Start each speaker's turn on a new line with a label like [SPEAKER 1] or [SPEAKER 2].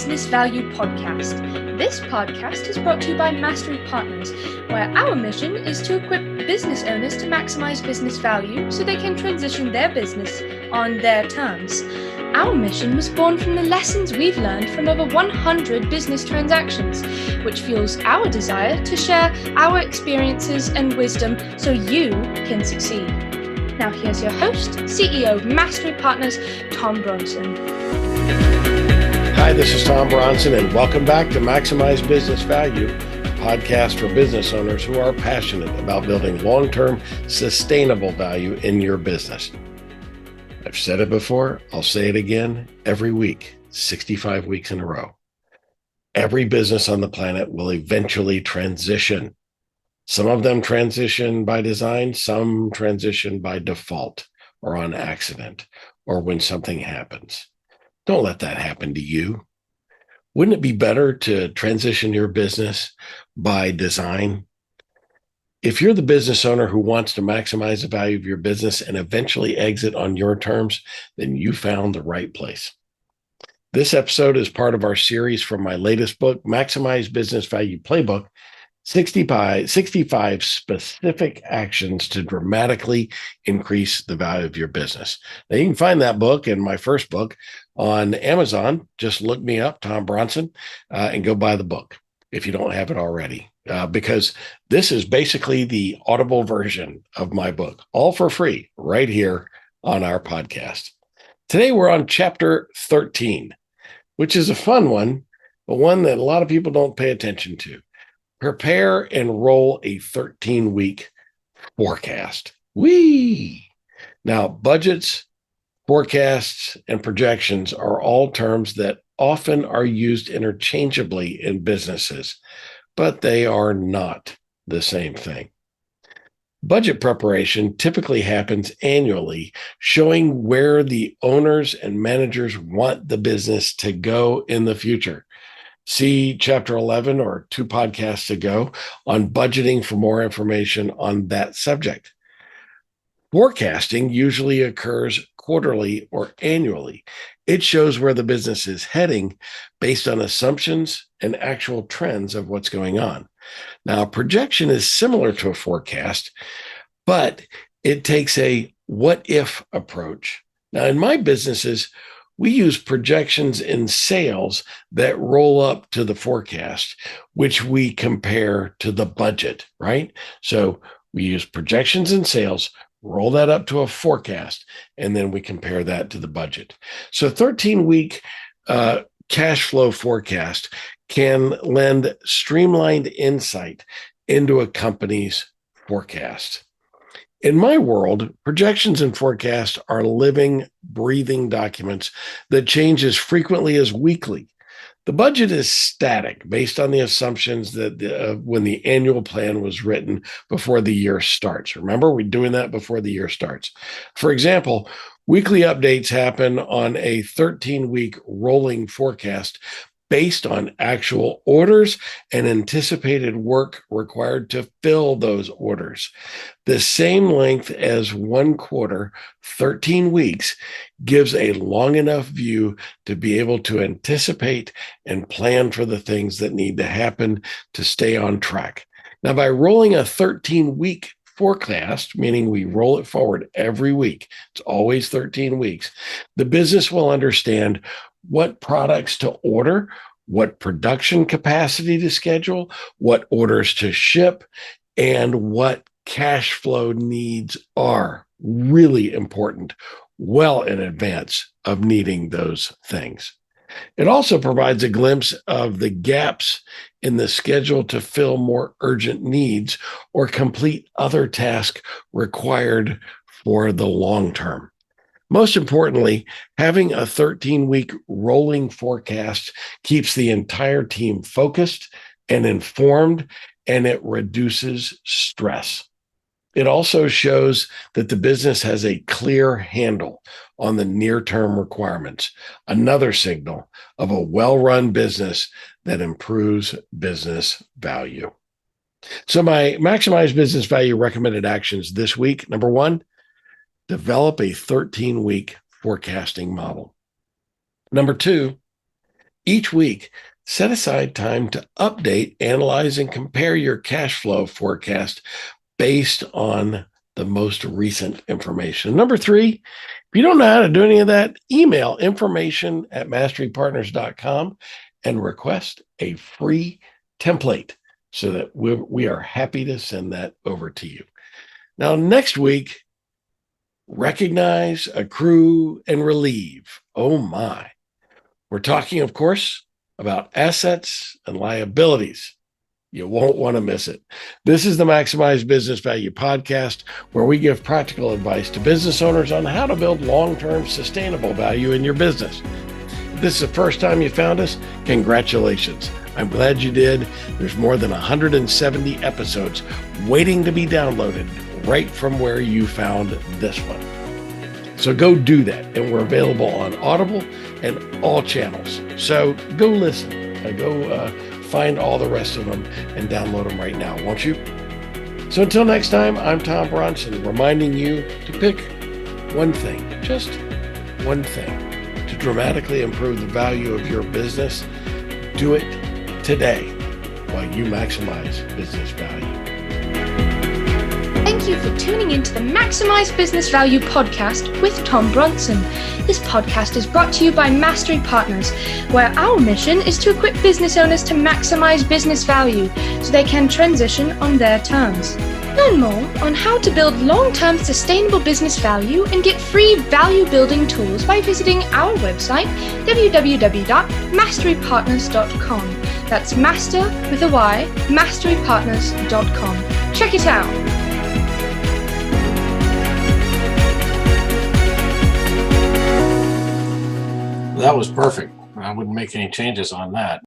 [SPEAKER 1] Business Value podcast. This podcast is brought to you by Mastery Partners, where our mission is to equip business owners to maximize business value so they can transition their business on their terms. Our mission was born from the lessons we've learned from over 100 business transactions, which fuels our desire to share our experiences and wisdom so you can succeed. Now here's your host, CEO of Mastery Partners, Tom Bronson.
[SPEAKER 2] Hi, this is Tom Bronson, and welcome back to Maximize Business Value, a podcast for business owners who are passionate about building long-term, sustainable value in your business. I've said it before, I'll say it again every week, 65 weeks in a row. Every business on the planet will eventually transition. Some of them transition by design, some transition by default or on accident or when something happens. Don't let that happen to you. Wouldn't it be better to transition your business by design? If you're the business owner who wants to maximize the value of your business and eventually exit on your terms, then you found the right place. This episode is part of our series from my latest book, Maximize Business Value Playbook, 65 specific actions to dramatically increase the value of your business. Now, you can find that book and my first book on Amazon. Just look me up, Tom Bronson, and go buy the book if you don't have it already, because this is basically the audible version of my book, all for free right here on our podcast. Today, we're on chapter 13, which is a fun one, but one that a lot of people don't pay attention to. Prepare and roll a 13-week forecast. Whee! Now, budgets, forecasts, and projections are all terms that often are used interchangeably in businesses, but they are not the same thing. Budget preparation typically happens annually, showing where the owners and managers want the business to go in the future. See Chapter 11 or 2 podcasts ago on budgeting for more information on that subject. Forecasting usually occurs quarterly or annually. It shows where the business is heading based on assumptions and actual trends of what's going on. Now, projection is similar to a forecast, but it takes a what-if approach. Now, in my businesses, we use projections in sales that roll up to the forecast, which we compare to the budget, right? So we use projections in sales, roll that up to a forecast, and then we compare that to the budget. So 13-week cash flow forecast can lend streamlined insight into a company's forecast. In my world, projections and forecasts are living, breathing documents that change as frequently as weekly. The budget is static based on the assumptions that when the annual plan was written before the year starts. Remember, we're doing that before the year starts. For example, weekly updates happen on a 13-week rolling forecast based on actual orders and anticipated work required to fill those orders. The same length as 1 quarter, 13 weeks, gives a long enough view to be able to anticipate and plan for the things that need to happen to stay on track. Now, by rolling a 13-week forecast, meaning we roll it forward every week, it's always 13 weeks, the business will understand what products to order, what production capacity to schedule, what orders to ship, and what cash flow needs are. Really important, well in advance of needing those things. It also provides a glimpse of the gaps in the schedule to fill more urgent needs or complete other tasks required for the long term. Most importantly, having a 13-week rolling forecast keeps the entire team focused and informed, and it reduces stress. It also shows that the business has a clear handle on the near-term requirements, another signal of a well-run business that improves business value. So my Maximize Business Value recommended actions this week. Number 1, develop a 13-week forecasting model. Number 2, Each week, set aside time to update, analyze, and compare your cash flow forecast based on the most recent information. Number 3, if you don't know how to do any of that, email information@masterypartners.com and request a free template so that we are happy to send that over to you. Now, next week, recognize, accrue, and relieve. Oh my. We're talking, of course, about assets and liabilities. You won't want to miss it. This is the Maximize Business Value podcast, where we give practical advice to business owners on how to build long-term sustainable value in your business. If this is the first time you found us, congratulations. I'm glad you did. There's more than 170 episodes waiting to be downloaded right from where you found this one. So go do that. And we're available on Audible and all channels. So go listen. Go find all the rest of them and download them right now, won't you? So until next time, I'm Tom Bronson, reminding you to pick one thing, just one thing, to dramatically improve the value of your business. Do it today while you maximize business value.
[SPEAKER 1] Thank you for tuning into the Maximize Business Value podcast with Tom Bronson. This podcast is brought to you by Mastery Partners, where our mission is to equip business owners to maximize business value so they can transition on their terms. Learn more on how to build long-term sustainable business value and get free value-building tools by visiting our website, www.masterypartners.com. That's master with a Y, masterypartners.com. Check it out.
[SPEAKER 2] That was perfect. I wouldn't make any changes on that.